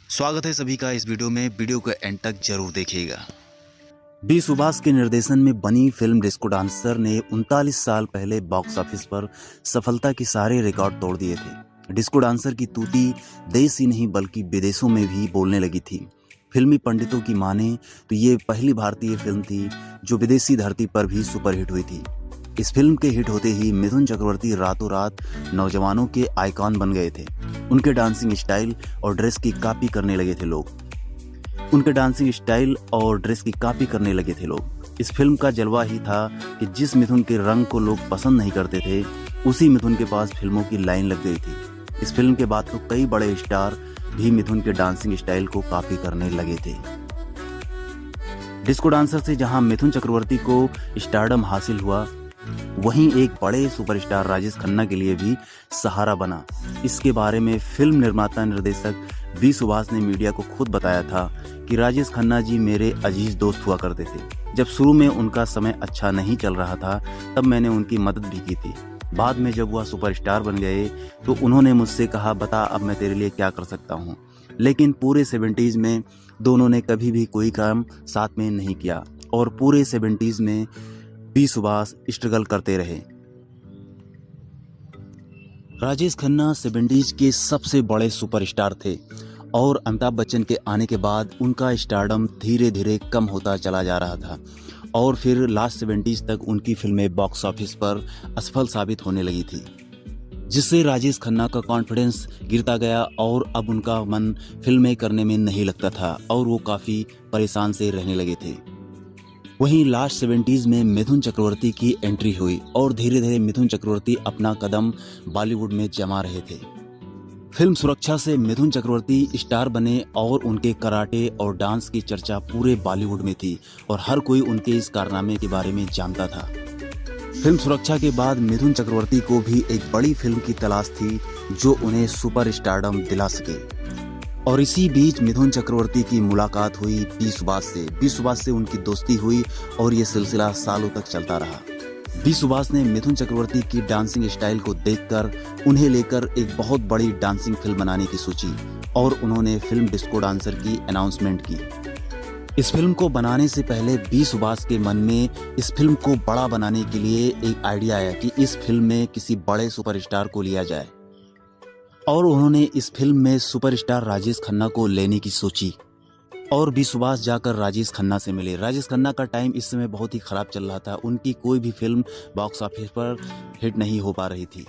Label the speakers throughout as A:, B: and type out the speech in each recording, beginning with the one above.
A: स्वागत है सभी का इस वीडियो में। वीडियो को एंड तक जरूर देखिएगा।
B: बी सुभाष के निर्देशन में बनी फिल्म डिस्को डांसर ने 39 साल पहले बॉक्स ऑफिस पर सफलता के सारे रिकॉर्ड तोड़ दिए थे। डिस्को डांसर की तूती देश ही नहीं बल्कि विदेशों में भी बोलने लगी थी। फिल्मी पंडितों की माने तो ये पहली भारतीय फिल्म थी जो विदेशी धरती पर भी सुपरहिट हुई थी। इस फिल्म के हिट होते ही मिथुन चक्रवर्ती रातों रात नौजवानों के आइकॉन बन गए थे। उनके डांसिंग स्टाइल और ड्रेस की कॉपी करने लगे थे लोग। इस फिल्म का जलवा ही था कि जिस मिथुन के रंग को लोग पसंद नहीं करते थे, उसी मिथुन के पास फिल्मों की लाइन लग गई थी। इस फिल्म के बाद तो कई बड़े स्टार भी मिथुन के डांसिंग स्टाइल को कॉपी करने लगे थे। डिस्को डांसर से जहां मिथुन चक्रवर्ती को स्टारडम हासिल हुआ, वहीं एक बड़े सुपरस्टार राजेश खन्ना के लिए भी सहारा बना। इसके बारे में फिल्म निर्माता निर्देशक बी सुभाष ने मीडिया को खुद बताया था कि राजेश खन्ना जी मेरे अजीज दोस्त हुआ करते थे। जब शुरू में उनका समय अच्छा नहीं चल रहा था, तब मैंने उनकी मदद भी की थी। बाद में जब वह सुपरस्टार बन गए तो उन्होंने मुझसे कहा, बता अब मैं तेरे लिए क्या कर सकता हूँ। लेकिन पूरे 70s में दोनों ने कभी भी कोई काम साथ में नहीं किया और पूरे 70s में बी सुभाष स्ट्रगल करते रहे। राजेश खन्ना 70s के सबसे बड़े सुपरस्टार थे और अमिताभ बच्चन के आने के बाद उनका स्टारडम धीरे धीरे कम होता चला जा रहा था और फिर लास्ट 70s तक उनकी फिल्में बॉक्स ऑफिस पर असफल साबित होने लगी थी, जिससे राजेश खन्ना का कॉन्फिडेंस गिरता गया और अब उनका मन फिल्में करने में नहीं लगता था और वो काफ़ी परेशान से रहने लगे थे। वहीं लास्ट 70s में मिथुन चक्रवर्ती की एंट्री हुई और धीरे धीरे मिथुन चक्रवर्ती अपना कदम बॉलीवुड में जमा रहे थे। फिल्म सुरक्षा से मिथुन चक्रवर्ती स्टार बने और उनके कराटे और डांस की चर्चा पूरे बॉलीवुड में थी और हर कोई उनके इस कारनामे के बारे में जानता था। फिल्म सुरक्षा के बाद मिथुन चक्रवर्ती को भी एक बड़ी फिल्म की तलाश थी जो उन्हें सुपर स्टारडम दिला सके। और इसी बीच मिथुन चक्रवर्ती की मुलाकात हुई बी सुभाष से उनकी दोस्ती हुई और ये सिलसिला सालों तक चलता रहा। बी सुभाष ने मिथुन चक्रवर्ती की डांसिंग स्टाइल को देखकर उन्हें लेकर एक बहुत बड़ी डांसिंग फिल्म बनाने की सोची और उन्होंने फिल्म डिस्को डांसर की अनाउंसमेंट की। इस फिल्म को बनाने से पहले बी सुभाष के मन में इस फिल्म को बड़ा बनाने के लिए एक आइडिया आया कि इस फिल्म में किसी बड़े सुपरस्टार को लिया जाए और उन्होंने इस फिल्म में सुपरस्टार राजेश खन्ना को लेने की सोची और बी सुभाष जाकर राजेश खन्ना से मिले। राजेश खन्ना का टाइम इस समय बहुत ही खराब चल रहा था, उनकी कोई भी फिल्म बॉक्स ऑफिस पर हिट नहीं हो पा रही थी।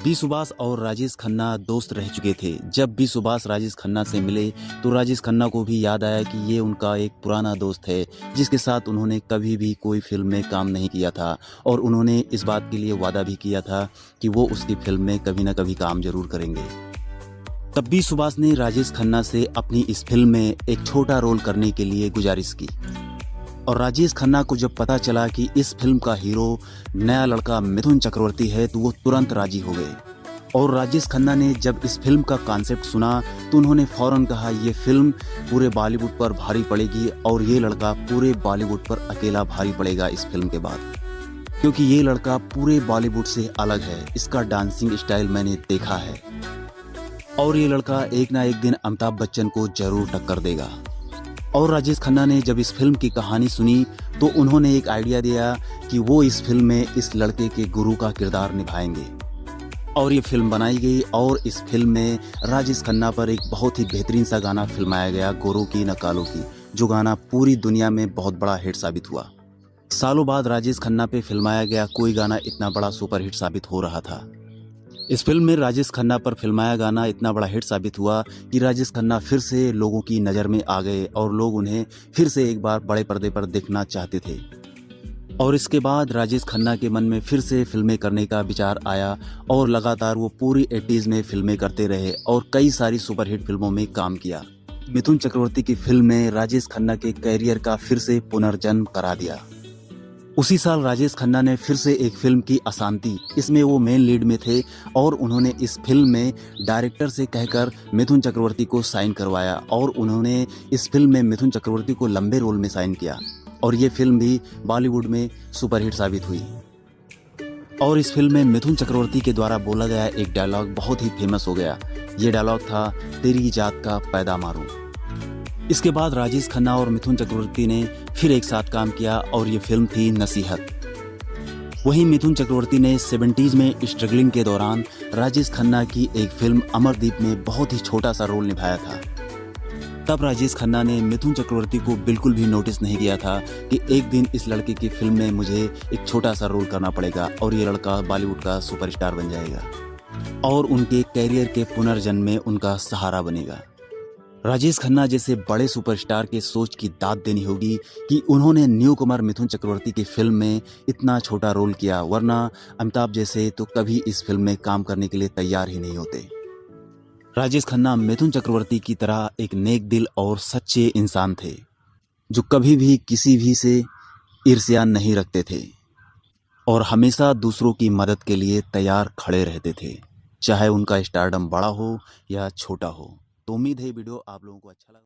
B: बी सुभाष और राजेश खन्ना दोस्त रह चुके थे। जब बी सुभाष राजेश खन्ना से मिले तो राजेश खन्ना को भी याद आया कि ये उनका एक पुराना दोस्त है जिसके साथ उन्होंने कभी भी कोई फिल्म में काम नहीं किया था और उन्होंने इस बात के लिए वादा भी किया था कि वो उसकी फिल्म में कभी ना कभी काम जरूर करेंगे। तब बी सुभाष ने राजेश खन्ना से अपनी इस फिल्म में एक छोटा रोल करने के लिए गुजारिश की और राजेश खन्ना को जब पता चला कि इस फिल्म का हीरो नया लड़का मिथुन चक्रवर्ती है तो वो तुरंत राजी हो गए। और राजेश खन्ना ने जब इस फिल्म का कॉन्सेप्ट सुना तो उन्होंने फौरन कहा, ये फिल्म पूरे बॉलीवुड पर भारी पड़ेगी और ये लड़का पूरे बॉलीवुड पर अकेला भारी पड़ेगा इस फिल्म के बाद, क्योंकि ये लड़का पूरे बॉलीवुड से अलग है, इसका डांसिंग स्टाइल मैंने देखा है और ये लड़का एक ना एक दिन अमिताभ बच्चन को जरूर टक्कर देगा। और राजेश खन्ना ने जब इस फिल्म की कहानी सुनी तो उन्होंने एक आइडिया दिया कि वो इस फिल्म में इस लड़के के गुरु का किरदार निभाएंगे और ये फिल्म बनाई गई और इस फिल्म में राजेश खन्ना पर एक बहुत ही बेहतरीन सा गाना फिल्माया गया, गोरों की न कालों की, जो गाना पूरी दुनिया में बहुत बड़ा हिट साबित हुआ। सालों बाद राजेश खन्ना पे फिल्माया गया कोई गाना इतना बड़ा सुपर हिट साबित हो रहा था। इस फिल्म में राजेश खन्ना पर फिल्माया गाना इतना बड़ा हिट साबित हुआ कि राजेश खन्ना फिर से लोगों की नज़र में आ गए और लोग उन्हें फिर से एक बार बड़े पर्दे पर देखना चाहते थे। और इसके बाद राजेश खन्ना के मन में फिर से फिल्में करने का विचार आया और लगातार वो पूरी 80s में फिल्में करते रहे और कई सारी सुपरहिट फिल्मों में काम किया। मिथुन चक्रवर्ती की फिल्म ने राजेश खन्ना के कैरियर का फिर से पुनर्जन्म करा दिया। उसी साल राजेश खन्ना ने फिर से एक फिल्म की अशांति, इसमें वो मेन लीड में थे और उन्होंने इस फिल्म में डायरेक्टर से कहकर मिथुन चक्रवर्ती को साइन करवाया और उन्होंने इस फिल्म में मिथुन चक्रवर्ती को लंबे रोल में साइन किया और ये फिल्म भी बॉलीवुड में सुपरहिट साबित हुई। और इस फिल्म में मिथुन चक्रवर्ती के द्वारा बोला गया एक डायलॉग बहुत ही फेमस हो गया, ये डायलॉग था, तेरी जात का पैदा मारूं। इसके बाद राजेश खन्ना और मिथुन चक्रवर्ती ने फिर एक साथ काम किया और ये फिल्म थी नसीहत। वहीं मिथुन चक्रवर्ती ने 70s में स्ट्रगलिंग के दौरान राजेश खन्ना की एक फिल्म अमरदीप में बहुत ही छोटा सा रोल निभाया था। तब राजेश खन्ना ने मिथुन चक्रवर्ती को बिल्कुल भी नोटिस नहीं किया था कि एक दिन इस लड़के की फिल्म में मुझे एक छोटा सा रोल करना पड़ेगा और ये लड़का बॉलीवुड का सुपरस्टार बन जाएगा और उनके कैरियर के पुनर्जन्म में उनका सहारा बनेगा। राजेश खन्ना जैसे बड़े सुपरस्टार के सोच की दाद देनी होगी कि उन्होंने न्यू कमर मिथुन चक्रवर्ती की फिल्म में इतना छोटा रोल किया, वरना अमिताभ जैसे तो कभी इस फिल्म में काम करने के लिए तैयार ही नहीं होते। राजेश खन्ना मिथुन चक्रवर्ती की तरह एक नेक दिल और सच्चे इंसान थे, जो कभी भी किसी भी से ईर्ष्या नहीं रखते थे और हमेशा दूसरों की मदद के लिए तैयार खड़े रहते थे, चाहे उनका स्टारडम बड़ा हो या छोटा हो। तो उम्मीद है वीडियो आप लोगों को अच्छा लगा।